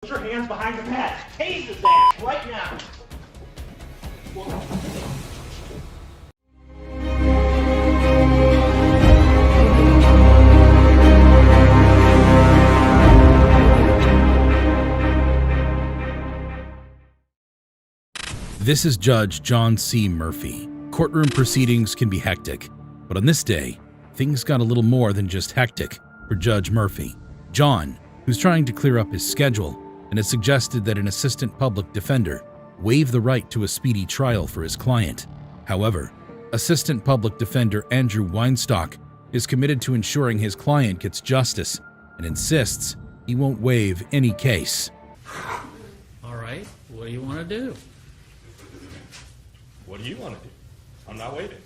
Put your hands behind your back. Tase his ass right now. This is Judge John C. Murphy. Courtroom proceedings can be hectic, but on this day, things got a little more than just hectic for Judge Murphy. John, who's trying to clear up his schedule, and has suggested that an assistant public defender waive the right to a speedy trial for his client. However, assistant public defender Andrew Weinstock is committed to ensuring his client gets justice and insists he won't waive any case. All right, what do you want to do? What do you want to do? I'm not waiting.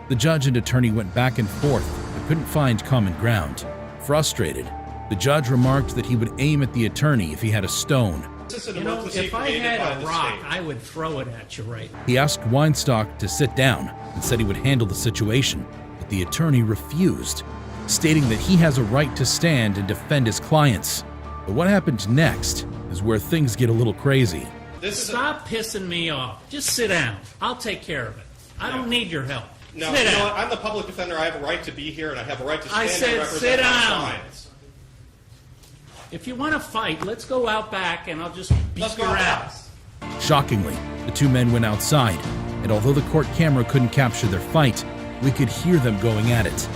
The judge and attorney went back and forth but couldn't find common ground. Frustrated, the judge remarked that he would aim at the attorney if he had a stone. You know, if I had a rock, I would throw it at you right now. He asked Weinstock to sit down and said he would handle the situation, but the attorney refused, stating that he has a right to stand and defend his clients. But what happened next is where things get a little crazy. Stop pissing me off. Just sit down. I'll take care of it. I don't need your help. No, sit you know down. what? I'm the public defender. I have a right to be here, and I have a right to stand I said and represent sit my down. clients. If you want to fight, let's go out back and I'll just Let's beat go your out ass. Shockingly, the two men went outside, and although the court camera couldn't capture their fight, we could hear them going at it.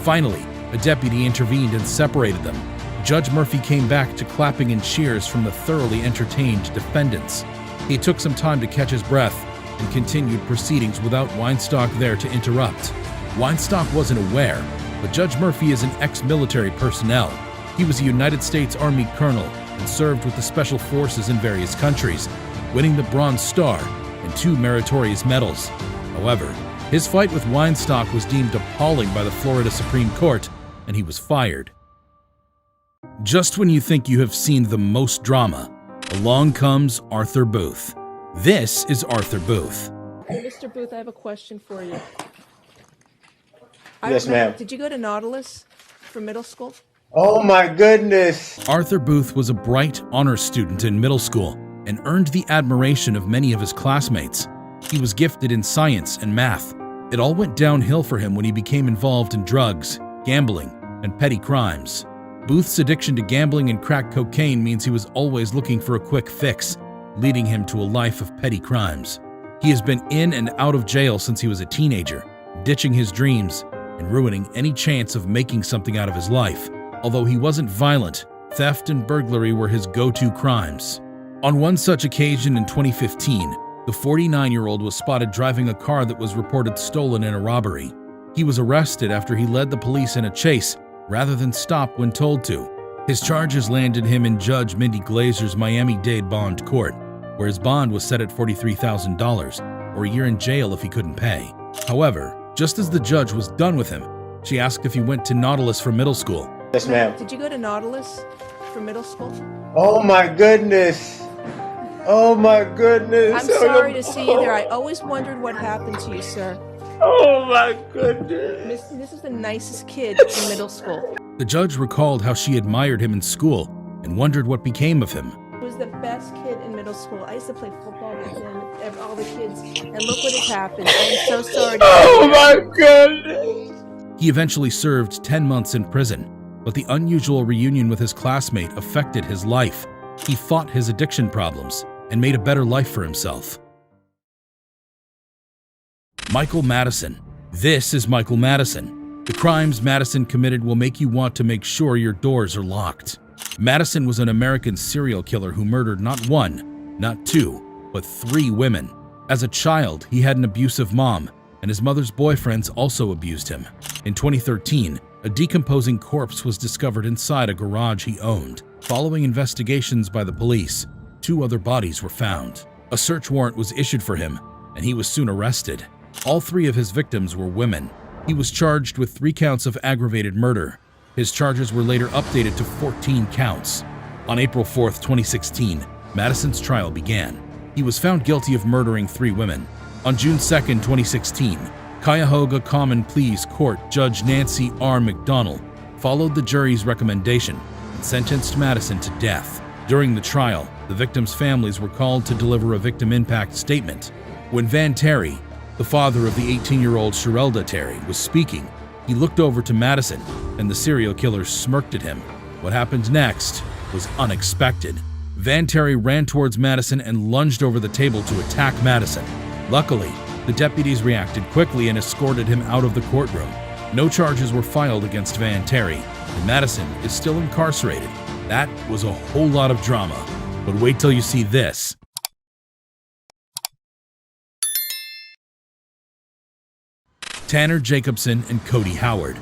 Finally, a deputy intervened and separated them. Judge Murphy came back to clapping and cheers from the thoroughly entertained defendants. He took some time to catch his breath and continued proceedings without Weinstock there to interrupt. Weinstock wasn't aware, but Judge Murphy is an ex-military personnel. He was a United States Army colonel and served with the Special Forces in various countries, winning the Bronze Star and 2 meritorious medals. However, his fight with Weinstock was deemed appalling by the Florida Supreme Court, and he was fired. Just when you think you have seen the most drama, along comes Arthur Booth. This is Arthur Booth. Mr. Booth, I have a question for you. Yes, ma'am. Did you go to Nautilus for middle school? Oh my goodness. Arthur Booth was a bright honors student in middle school and earned the admiration of many of his classmates. He was gifted in science and math. It all went downhill for him when he became involved in drugs, gambling, and petty crimes. Booth's addiction to gambling and crack cocaine means he was always looking for a quick fix, leading him to a life of petty crimes. He has been in and out of jail since he was a teenager, ditching his dreams and ruining any chance of making something out of his life. Although he wasn't violent, theft and burglary were his go-to crimes. On one such occasion in 2015, the 49-year-old was spotted driving a car that was reported stolen in a robbery. He was arrested after he led the police in a chase rather than stop when told to. His charges landed him in Judge Mindy Glazer's Miami-Dade bond court, where his bond was set at $43,000, or a year in jail if he couldn't pay. However, just as the judge was done with him, she asked if he went to Nautilus for middle school. Yes, ma'am. Did you go to Nautilus for middle school? Oh my goodness. Oh my goodness. I'm sorry to see you there. I always wondered what happened to you, sir. Oh my goodness. This is the nicest kid in middle school. The judge recalled how she admired him in school and wondered what became of him. He was the best kid in middle school. I used to play football with him, all the kids, and look what has happened. I am so sorry to Oh my goodness. He eventually served 10 months in prison, but the unusual reunion with his classmate affected his life. He fought his addiction problems and made a better life for himself. Michael Madison. This is Michael Madison. The crimes Madison committed will make you want to make sure your doors are locked. Madison was an American serial killer who murdered not 1, not 2, but 3 women. As a child, he had an abusive mom, and his mother's boyfriends also abused him. In 2013, a decomposing corpse was discovered inside a garage he owned. Following investigations by the police, 2 other bodies were found. A search warrant was issued for him, and he was soon arrested. All 3 of his victims were women. He was charged with 3 counts of aggravated murder. His charges were later updated to 14 counts. On April 4, 2016, Madison's trial began. He was found guilty of murdering 3 women. On June 2, 2016, Cuyahoga Common Pleas Court Judge Nancy R. McDonnell followed the jury's recommendation and sentenced Madison to death. During the trial, the victims' families were called to deliver a victim impact statement. When Van Terry, the father of the 18-year-old Sherelda Terry, was speaking, he looked over to Madison, and the serial killer smirked at him. What happened next was unexpected. Van Terry ran towards Madison and lunged over the table to attack Madison. Luckily, the deputies reacted quickly and escorted him out of the courtroom. No charges were filed against Van Terry, and Madison is still incarcerated. That was a whole lot of drama, but wait till you see this. Tanner Jacobson and Cody Howard.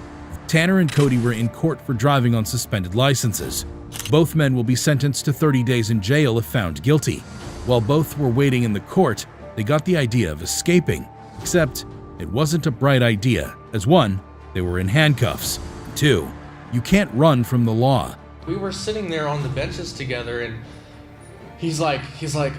Tanner and Cody were in court for driving on suspended licenses. Both men will be sentenced to 30 days in jail if found guilty. While both were waiting in the court, they got the idea of escaping. Except, it wasn't a bright idea, as one, they were in handcuffs. Two, you can't run from the law. We were sitting there on the benches together and he's like,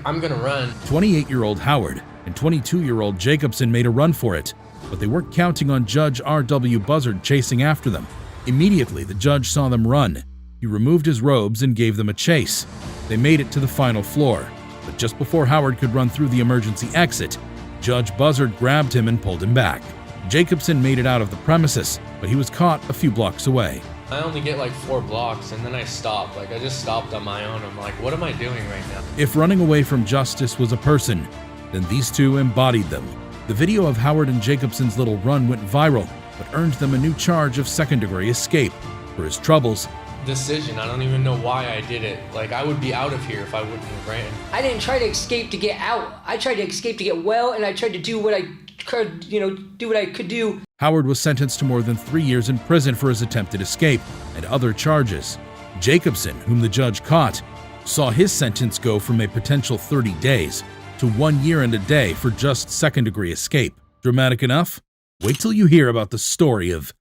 I'm gonna run. 28-year-old Howard and 22-year-old Jacobson made a run for it, but they weren't counting on Judge R.W. Buzzard chasing after them. Immediately, the judge saw them run. He removed his robes and gave them a chase. They made it to the final floor, but just before Howard could run through the emergency exit, Judge Buzzard grabbed him and pulled him back. Jacobson made it out of the premises, but he was caught a few blocks away. I only get like 4 blocks and then I stopped. I just stopped on my own. I'm like, what am I doing right now? If running away from justice was a person, then these two embodied them. The video of Howard and Jacobson's little run went viral, but earned them a new charge of second-degree escape. For his troubles, Decision. I don't even know why I did it. I would be out of here if I wouldn't have ran. I didn't try to escape to get out. I tried to escape to get well, and I tried to do what I could, do what I could do. Howard was sentenced to more than 3 years in prison for his attempted escape and other charges. Jacobson, whom the judge caught, saw his sentence go from a potential 30 days to 1 year and a day for just second-degree escape. Dramatic enough? Wait till you hear about the story of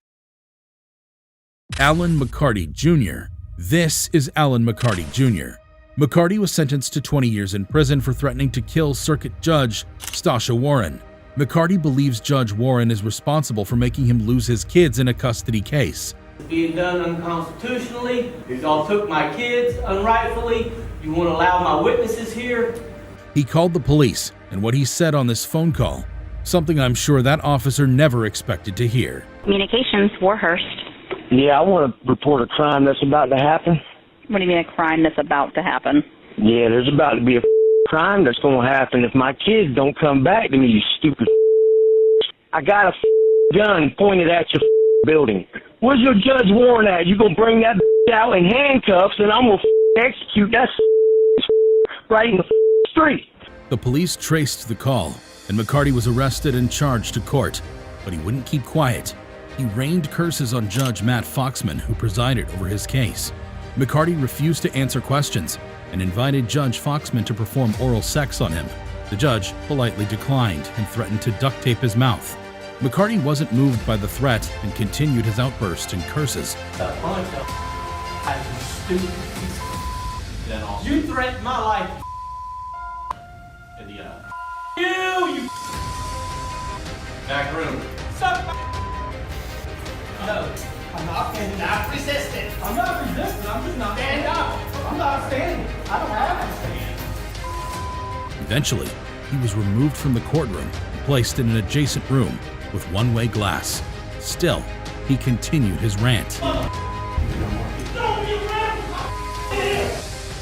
Alan McCarty Jr. This is Alan McCarty Jr. McCarty was sentenced to 20 years in prison for threatening to kill Circuit Judge Stasha Warren. McCarty believes Judge Warren is responsible for making him lose his kids in a custody case. It's being done unconstitutionally. You all took my kids unrightfully. You want to allow my witnesses here? He called the police, and what he said on this phone call, something I'm sure that officer never expected to hear. Communications, Warhurst. Yeah, I want to report a crime that's about to happen. What do you mean a crime that's about to happen? Yeah, there's about to be a crime that's going to happen if my kids don't come back to me, you stupid. I got a gun pointed at your building. Where's your Judge Warren at? You going to bring that out in handcuffs and I'm going to execute that right in the street. The police traced the call, and McCarty was arrested and charged to court, but he wouldn't keep quiet. He rained curses on Judge Matt Foxman, who presided over his case. McCarty refused to answer questions and invited Judge Foxman to perform oral sex on him. The judge politely declined and threatened to duct tape his mouth. McCarty wasn't moved by the threat and continued his outburst in curses. You threatened my life. You Back room. suck. No, I'm not standing. Not resisting. I'm not resisting. I'm just not Stand up. I'm not standing. I don't have to stand. Eventually, he was removed from the courtroom and placed in an adjacent room with one-way glass. Still, he continued his rant.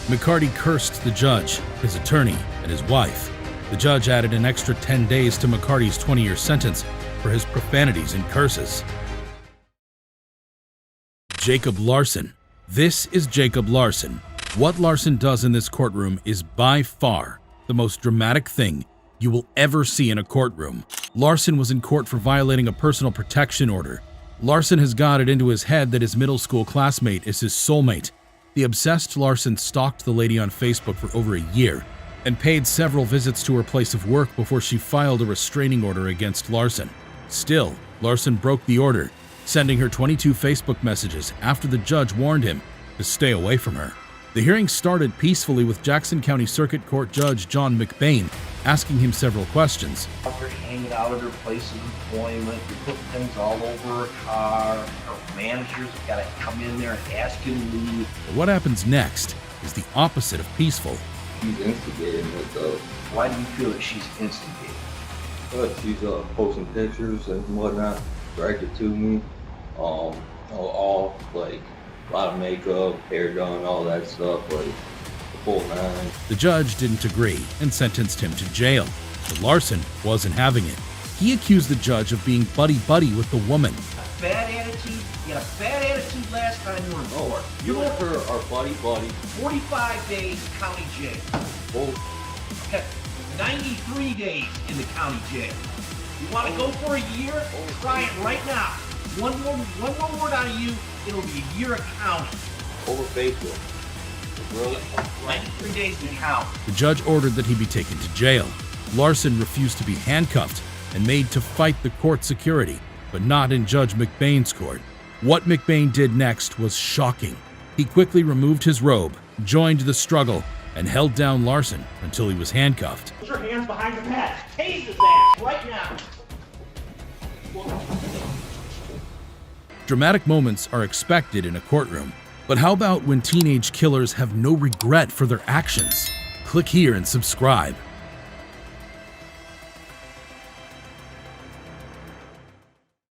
McCarty cursed the judge, his attorney, and his wife. The judge added an extra 10 days to McCarty's 20-year sentence for his profanities and curses. Jacob Larson. This is Jacob Larson. What Larson does in this courtroom is by far the most dramatic thing you will ever see in a courtroom. Larson was in court for violating a personal protection order. Larson has got it into his head that his middle school classmate is his soulmate. The obsessed Larson stalked the lady on Facebook for over a year and paid several visits to her place of work before she filed a restraining order against Larson. Still, Larson broke the order, sending her 22 Facebook messages after the judge warned him to stay away from her. The hearing started peacefully with Jackson County Circuit Court Judge John McBain asking him several questions. They're hanging out at her place of employment. You're putting things all over her car. Her managers have got to come in there and ask you to leave. But what happens next is the opposite of peaceful. She's instigating it though. Why do you feel that she's instigating? But she's posting pictures and whatnot, directed to me. All like a lot of makeup, hair done, all that stuff, like the full nine. The judge didn't agree and sentenced him to jail, but Larson wasn't having it. He accused the judge of being buddy-buddy with the woman. Bad attitude? You had a bad attitude last time you were in court. You and her are buddy-buddy. 45 days county jail. Oh. Okay, 93 days in the county jail. You want to go for a year? Try it right now. One more word out of you, it'll be a year of county. Over Facebook. Really? 93 days to count. The judge ordered that he be taken to jail. Larson refused to be handcuffed and made to fight the court security, but not in Judge McBain's court. What McBain did next was shocking. He quickly removed his robe, joined the struggle, and held down Larson until he was handcuffed. Put your hands behind your back. Tase his ass right now. Dramatic moments are expected in a courtroom. But how about when teenage killers have no regret for their actions? Click here and subscribe.